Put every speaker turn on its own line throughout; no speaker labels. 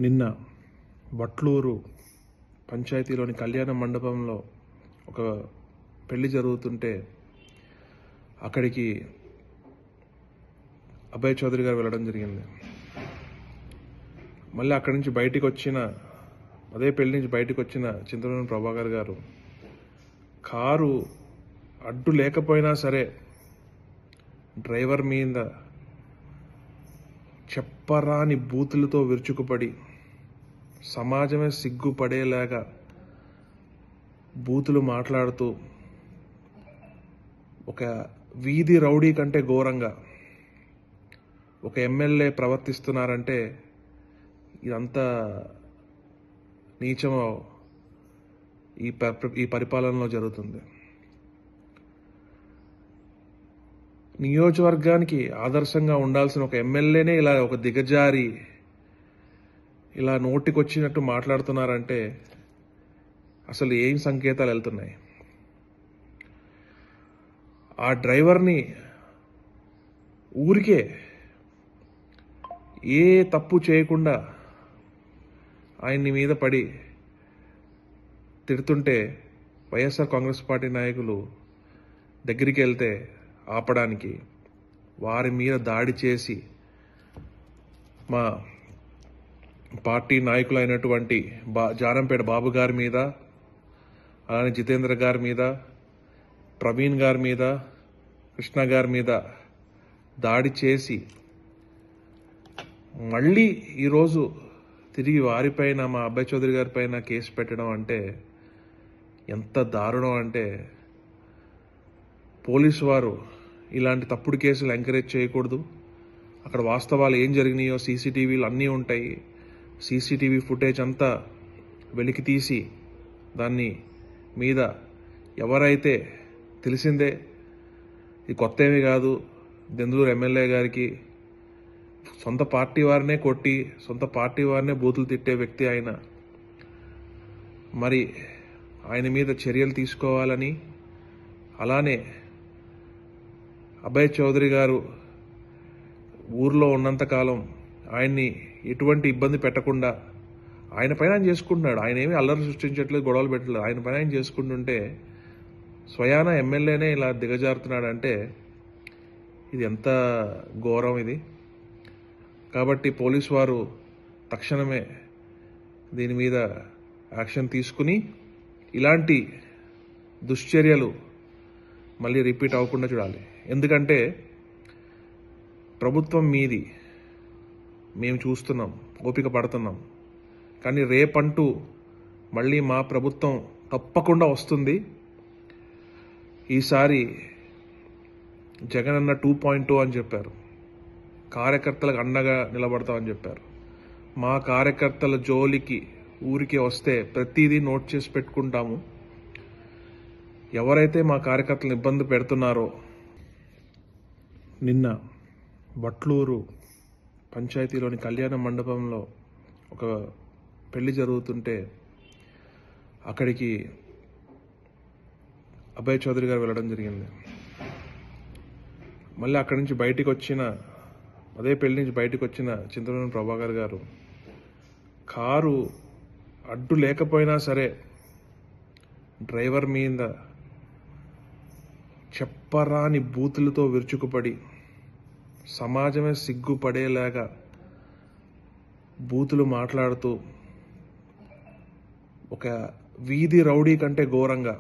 నిన్న వట్లూరు పంచాయతీలోని కళ్యాణ మండపంలో ఒక పెళ్లి జరుగుతుంటే అక్కడికి అభయ్ చౌదరి గారు వెళ్ళడం జరిగింది. మళ్ళీ అక్కడి నుంచి బయటికి వచ్చిన అదే పెళ్లి నుంచి బయటకు వచ్చిన చింతమనేని ప్రభాకర్ గారు కారు అడ్డు లేకపోయినా సరే డ్రైవర్ మీద చెప్పరాని బూతులతో విరుచుకుపడి సమాజమే సిగ్గుపడేలాగా బూతులు మాట్లాడుతూ ఒక వీధి రౌడీ కంటే ఘోరంగా ఒక ఎమ్మెల్యే ప్రవర్తిస్తున్నారంటే ఇదంతా నీచమో ఈ పరిపాలనలో జరుగుతుంది. నియోజకవర్గానికి ఆదర్శంగా ఉండాల్సిన ఒక ఎమ్మెల్యేనే ఇలా ఒక దిగజారి ఇలా నోటికొచ్చినట్టు మాట్లాడుతున్నారంటే అసలు ఏం సంకేతాలు వెళ్తున్నాయి? ఆ డ్రైవర్ని ఊరికే ఏ తప్పు చేయకుండా ఆయన్ని మీద పడి తిడుతుంటే వైఎస్ఆర్ కాంగ్రెస్ పార్టీ నాయకులు దగ్గరికి వెళ్తే ఆపడానికి వారి మీద దాడి చేసి మా పార్టీ నాయకులైనటువంటి జానంపేట బాబు గారి మీద, అలానే జితేంద్ర గారి మీద, ప్రవీణ్ గారి మీద, కృష్ణ గారి మీద దాడి చేసి మళ్ళీ ఈరోజు తిరిగి వారిపైన మా అభయ్ చౌదరి గారి పైన కేసు పెట్టడం అంటే ఎంత దారుణం అంటే, పోలీసు వారు ఇలాంటి తప్పుడు కేసులు ఎంకరేజ్ చేయకూడదు. అక్కడ వాస్తవాలు ఏం జరిగినాయో సీసీటీవీలు అన్నీ ఉంటాయి. సీసీటీవీ ఫుటేజ్ అంతా వెలికి తీసి దాన్ని మీద ఎవరైతే తెలిసిందే, ఇది కొత్త ఏమీ కాదు, దెందులూరు ఎమ్మెల్యే గారికి సొంత పార్టీ వారినే కొట్టి సొంత పార్టీ వారినే బూతులు తిట్టే వ్యక్తి ఆయన. మరి ఆయన మీద చర్యలు తీసుకోవాలని, అలానే అభయ్ చౌదరి గారు ఊర్లో ఉన్నంతకాలం ఆయన్ని ఎటువంటి ఇబ్బంది పెట్టకుండా ఆయన పైన ఆయన చేసుకుంటున్నాడు. ఆయన ఏమీ అల్లరి సృష్టించట్లేదు, గొడవలు పెట్టలేదు. ఆయన పైన ఆయన చేసుకుంటుంటే స్వయాన ఎమ్మెల్యేనే ఇలా దిగజారుతున్నాడంటే ఇది ఎంత ఘోరం ఇది. కాబట్టి పోలీసు వారు తక్షణమే దీని మీద యాక్షన్ తీసుకుని ఇలాంటి దుశ్చర్యలు మళ్ళీ రిపీట్ అవ్వకుండా చూడాలి. ఎందుకంటే ప్రభుత్వం మీది, మేము చూస్తున్నాం, ఓపిక పడుతున్నాం. కానీ రేపంటూ మళ్ళీ మా ప్రభుత్వం తప్పకుండా వస్తుంది. ఈసారి జగనన్న 2.0 అని చెప్పారు. కార్యకర్తలకు అండగా నిలబడతామని చెప్పారు. మా కార్యకర్తల జోలికి ఊరికి వస్తే ప్రతిదీ నోట్ చేసి పెట్టుకుంటాము. ఎవరైతే మా కార్యకర్తలను ఇబ్బంది పెడుతున్నారో, నిన్న వట్లూరు పంచాయతీలోని కళ్యాణ మండపంలో ఒక పెళ్లి జరుగుతుంటే అక్కడికి అభయ్ చౌదరి గారు వెళ్ళడం జరిగింది. మళ్ళీ అక్కడి నుంచి బయటికి వచ్చిన అదే పెళ్లి నుంచి బయటకు వచ్చిన చింతమనేని ప్రభాకర్ గారు కారు అడ్డు లేకపోయినా సరే డ్రైవర్ మీద చెప్పరాని బూతులతో విరుచుకుపడి సమాజమే సిగ్గుపడేలాగా బూతులు మాట్లాడుతూ ఒక వీధి రౌడీ కంటే ఘోరంగా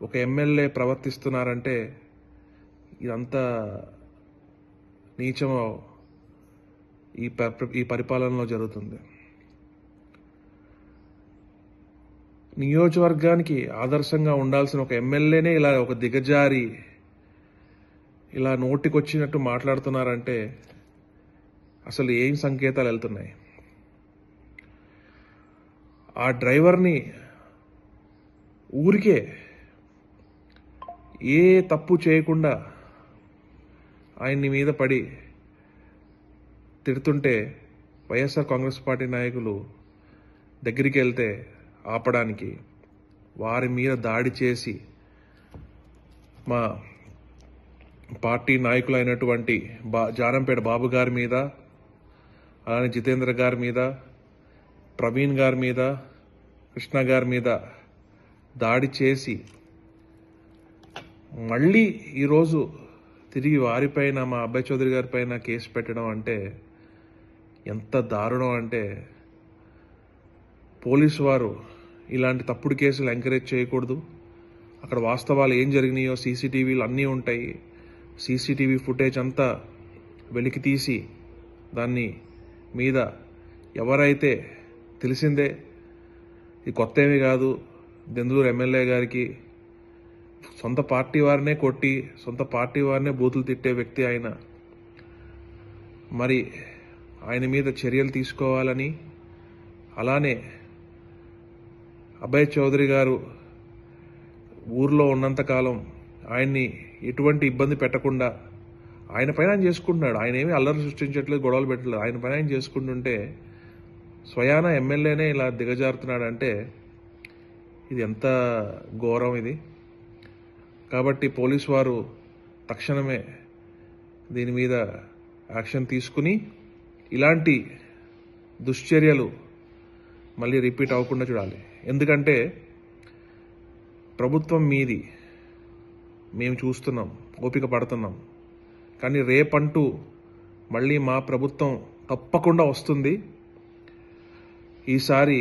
ఒక ఎమ్మెల్యే ప్రవర్తిస్తున్నారంటే ఇదంతా నీచమో ఈ పరిపాలనలో జరుగుతుంది. నియోజకవర్గానికి ఆదర్శంగా ఉండాల్సిన ఒక ఎమ్మెల్యేనే ఇలా ఒక దిగజారి ఇలా నోటికొచ్చినట్టు మాట్లాడుతున్నారంటే అసలు ఏం సంకేతాలు వెళ్తున్నాయి? ఆ డ్రైవర్ని ఊరికే ఏ తప్పు చేయకుండా ఆయన్ని మీద పడి తిడుతుంటే వైఎస్ఆర్ కాంగ్రెస్ పార్టీ నాయకులు దగ్గరికి వెళ్తే ఆపడానికి వారి మీద దాడి చేసి మా పార్టీ నాయకులైనటువంటి జానంపేట బాబు గారి మీద, అలానే జితేంద్ర గారి మీద, ప్రవీణ్ గారి మీద, కృష్ణ గారి మీద దాడి చేసి మళ్ళీ ఈరోజు తిరిగి వారిపైన, మా అబ్బాయి చౌదరి గారి పైన కేసు పెట్టడం అంటే ఎంత దారుణం అంటే, పోలీసు వారు ఇలాంటి తప్పుడు కేసులు ఎంకరేజ్ చేయకూడదు. అక్కడ వాస్తవాలు ఏం జరిగినాయో సీసీటీవీలు అన్నీ ఉంటాయి. సీసీటీవీ ఫుటేజ్ అంతా వెలికి తీసి దాన్ని మీద ఎవరైతే తెలిసిందే, ఇది కొత్త ఏమీ కాదు, దెందులూరు ఎమ్మెల్యే గారికి సొంత పార్టీ వారినే కొట్టి సొంత పార్టీ వారినే బూతులు తిట్టే వ్యక్తి ఆయన. మరి ఆయన మీద చర్యలు తీసుకోవాలని, అలానే అభయ్ చౌదరి గారు ఊర్లో ఉన్నంతకాలం ఆయన్ని ఎటువంటి ఇబ్బంది పెట్టకుండా ఆయన పైన ఆయన చేసుకుంటున్నాడు. ఆయన ఏమీ అల్లరి సృష్టించట్లేదు, గొడవలు పెట్టలేదు. ఆయన పైన ఆయన చేసుకుంటుంటే స్వయాన ఎమ్మెల్యేనే ఇలా దిగజారుతున్నాడంటే ఇది ఎంత ఘోరం ఇది. కాబట్టి పోలీసు వారు తక్షణమే దీని మీద యాక్షన్ తీసుకుని ఇలాంటి దుశ్చర్యలు మళ్ళీ రిపీట్ అవ్వకుండా చూడాలి. ఎందుకంటే ప్రభుత్వం మీది, మేము చూస్తున్నాం, ఓపిక పడుతున్నాం. కానీ రేపంటూ మళ్ళీ మా ప్రభుత్వం తప్పకుండా వస్తుంది. ఈసారి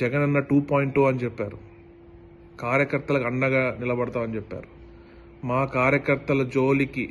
జగనన్న 2.0 అని చెప్పారు. కార్యకర్తలకు అండగా నిలబడతామని చెప్పారు. మా కార్యకర్తల జోలికి